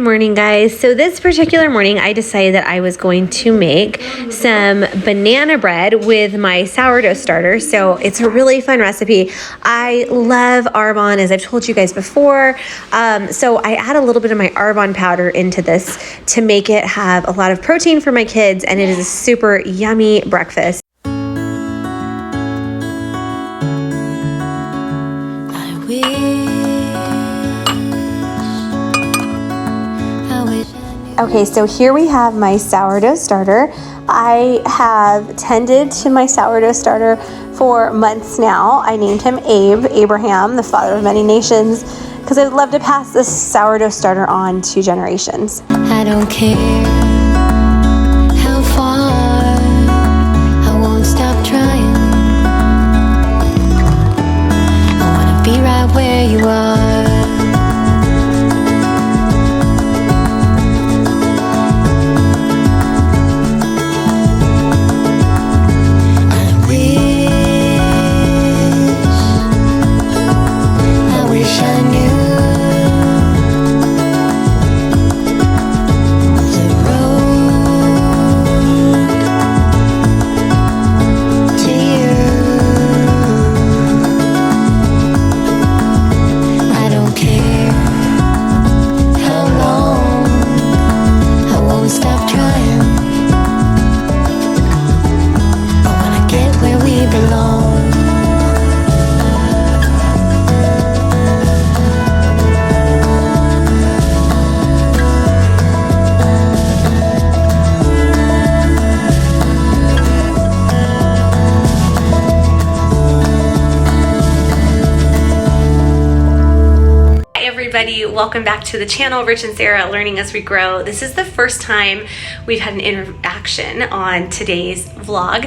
morning, guys. So this particular morning, I decided that I was going to make some banana bread with my sourdough starter. So it's a really fun recipe. I love Arbonne, as I've told you guys before. So I add a little bit of my Arbonne powder into this to make it have a lot of protein for my kids, and it is a super yummy breakfast. Okay, so here we have my sourdough starter. I have tended to my sourdough starter for months now. I named him Abraham, the father of many nations, because I would love to pass this sourdough starter on to generations. I don't care how far, I won't stop trying. I wanna be right where you are. Welcome back to the channel, Rich and Sarah Learning as We Grow. This is the first time we've had an interaction on today's vlog.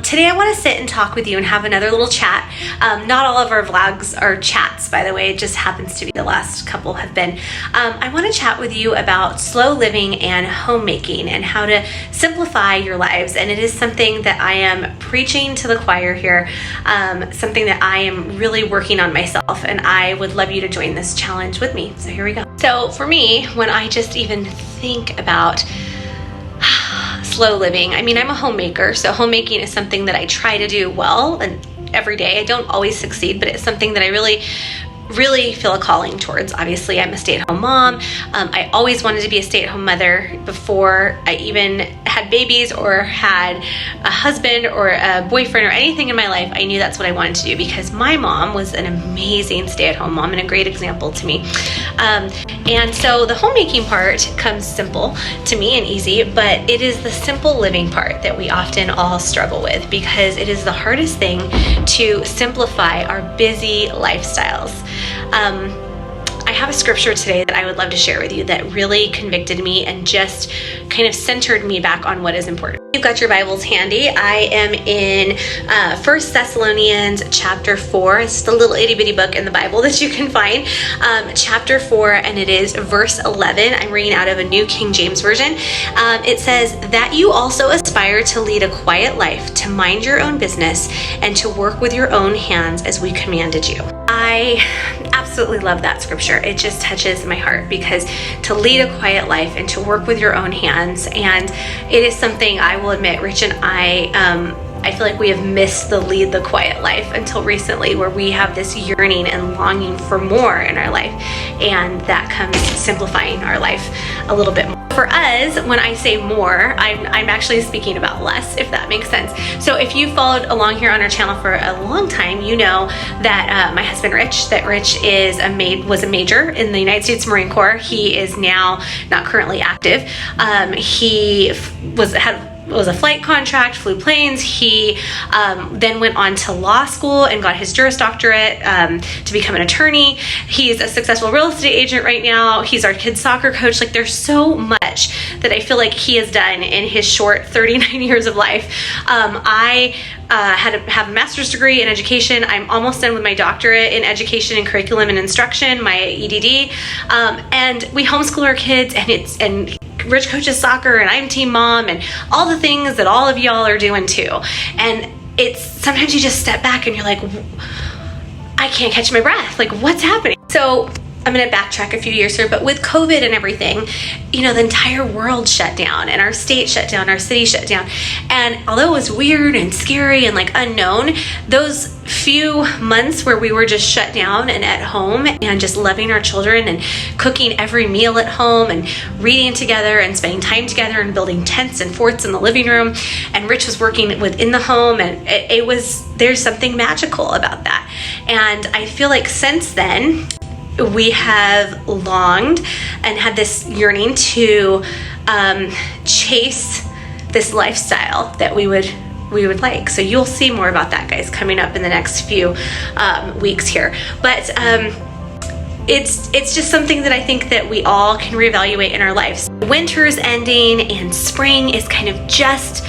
Today I want to sit and talk with you and have another little chat. Not all of our vlogs are chats, by the way, it just happens to be the last couple have been. I want to chat with you about slow living and homemaking and how to simplify your lives, and it is something that I am preaching to the choir here, something that I am really working on myself, and I would love you to join this challenge with me. So here we go. So for me, when I just even think about slow living, I mean, I'm a homemaker, so homemaking is something that I try to do well and every day. I don't always succeed, but it's something that I really feel a calling towards. Obviously, I'm a stay-at-home mom. I always wanted to be a stay-at-home mother before I even had babies or had a husband or a boyfriend or anything in my life. I knew that's what I wanted to do because my mom was an amazing stay-at-home mom and a great example to me. And so the homemaking part comes simple to me and easy, but it is the simple living part that we often all struggle with because it is the hardest thing to simplify our busy lifestyles. I have a scripture today that I would love to share with you that really convicted me and just kind of centered me back on what is important. You've got your Bibles handy. I am in 1 Thessalonians chapter 4. It's just a little itty bitty book in the Bible that you can find. Chapter 4, and it is verse 11. I'm reading out of a New King James Version. It says, that you also aspire to lead a quiet life, to mind your own business, and to work with your own hands as we commanded you. I absolutely love that scripture. It just touches my heart because to lead a quiet life and to work with your own hands, and it is something I will admit, Rich and I feel like we have missed the lead the quiet life until recently, where we have this yearning and longing for more in our life, and that comes simplifying our life a little bit more. For us, when I say more, I'm actually speaking about less, if that makes sense. So if you followed along here on our channel for a long time, you know that my husband Rich was a major in the United States Marine Corps. He is now not currently active. He was a flight contract, flew planes. He then went on to law school and got his Juris Doctorate to become an attorney. He's a successful real estate agent right now. He's our kids' soccer coach. Like, there's so much that I feel like he has done in his short 39 years of life. I have a master's degree in education. I'm almost done with my doctorate in education and curriculum and instruction, my EDD. And we homeschool our kids, and Rich coaches soccer, and I'm team mom, and all the things that all of y'all are doing too. And it's sometimes you just step back and you're like, I can't catch my breath. Like, what's happening? So I'm going to backtrack a few years here, but with COVID and everything, you know, the entire world shut down and our state shut down, our city shut down. And although it was weird and scary and like unknown, those few months where we were just shut down and at home and just loving our children and cooking every meal at home and reading together and spending time together and building tents and forts in the living room. And Rich was working within the home, and there's something magical about that. And I feel like since then, we have longed and had this yearning to chase this lifestyle that we would like. So you'll see more about that, guys, coming up in the next few weeks here. But it's just something that I think that we all can reevaluate in our lives. Winter's ending and spring is kind of just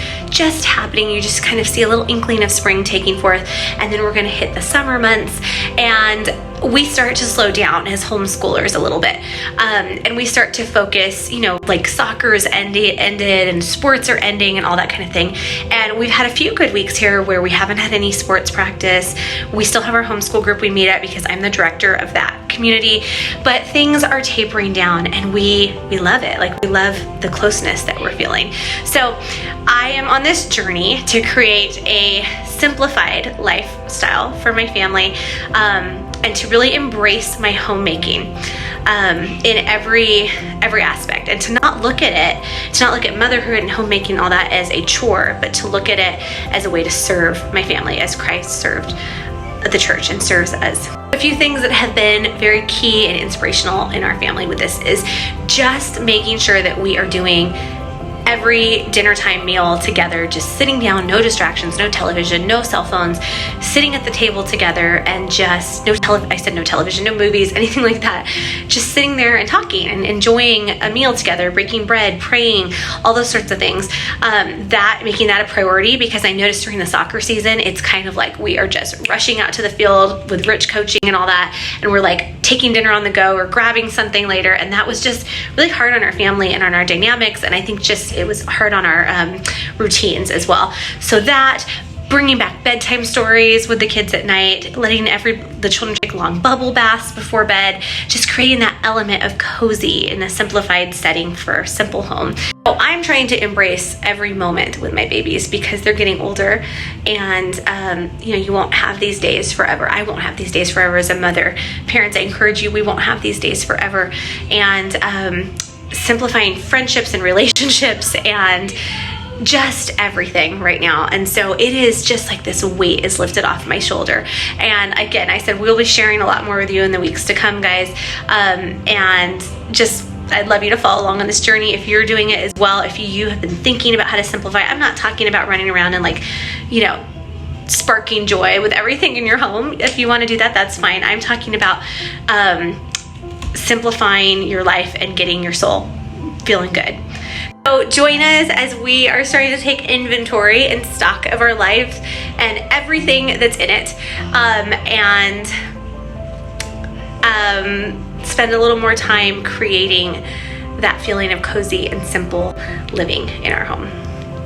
happening. You just kind of see a little inkling of spring taking forth, and then we're going to hit the summer months, and we start to slow down as homeschoolers a little bit, and we start to focus, you know, like soccer's ended and sports are ending and all that kind of thing. And we've had a few good weeks here where we haven't had any sports practice. We still have our homeschool group we meet at because I'm the director of that community, but things are tapering down, and we love it. Like, we love the closeness that we're feeling. So I am on this journey to create a simplified lifestyle for my family, and to really embrace my homemaking in every aspect, and to not look at motherhood and homemaking, all that, as a chore, but to look at it as a way to serve my family as Christ served the church and serves us. A few things that have been very key and inspirational in our family with this is just making sure that we are doing every dinner time meal together, just sitting down, no distractions, no television, no cell phones, sitting at the table together, and just no television, no movies, anything like that. Just sitting there and talking and enjoying a meal together, breaking bread, praying, all those sorts of things. Making that a priority, because I noticed during the soccer season, it's kind of like we are just rushing out to the field with Rich coaching and all that, and we're like taking dinner on the go or grabbing something later, and that was just really hard on our family and on our dynamics, and I think just it was hard on our routines as well. So that, bringing back bedtime stories with the kids at night, letting the children take long bubble baths before bed, just creating that element of cozy in a simplified setting for a simple home. So I'm trying to embrace every moment with my babies because they're getting older, and you won't have these days forever. I won't have these days forever as a mother. Parents, I encourage you, we won't have these days forever. And simplifying friendships and relationships and just everything right now. And so it is just like this weight is lifted off my shoulder. And again, I said we'll be sharing a lot more with you in the weeks to come, guys. And just, I'd love you to follow along on this journey if you're doing it as well. If you have been thinking about how to simplify, I'm not talking about running around and sparking joy with everything in your home. If you want to do that, that's fine. I'm talking about simplifying your life and getting your soul feeling good. So join us as we are starting to take inventory and stock of our lives and everything that's in it, and spend a little more time creating that feeling of cozy and simple living in our home.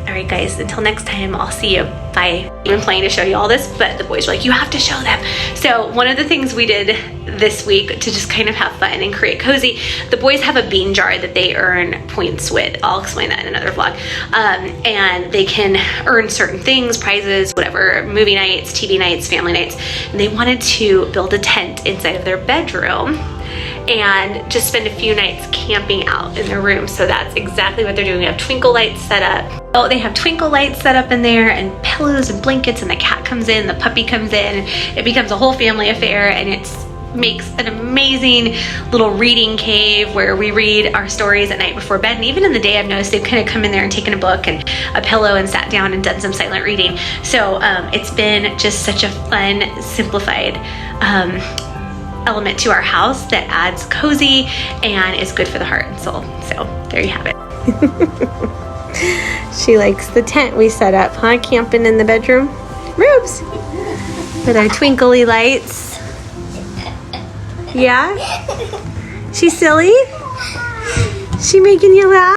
All right, guys, until next time, I'll see you. Bye. I've been planning to show you all this, but the boys were like, you have to show them. So one of the things we did this week to just kind of have fun and create cozy, the boys have a bean jar that they earn points with. I'll explain that in another vlog. And they can earn certain things, prizes, whatever, movie nights, TV nights, family nights. And they wanted to build a tent inside of their bedroom and just spend a few nights camping out in their room. So that's exactly what they're doing. We have twinkle lights set up. Oh, they have twinkle lights set up in there, and pillows and blankets, and the cat comes in, the puppy comes in, and it becomes a whole family affair, and it makes an amazing little reading cave where we read our stories at night before bed. And even in the day, I've noticed they've kind of come in there and taken a book and a pillow and sat down and done some silent reading. So it's been just such a fun, simplified element to our house that adds cozy and is good for the heart and soul. So there you have it. She likes the tent we set up, huh? Camping in the bedroom. Rubes! With our twinkly lights. Yeah? She silly? She making you laugh?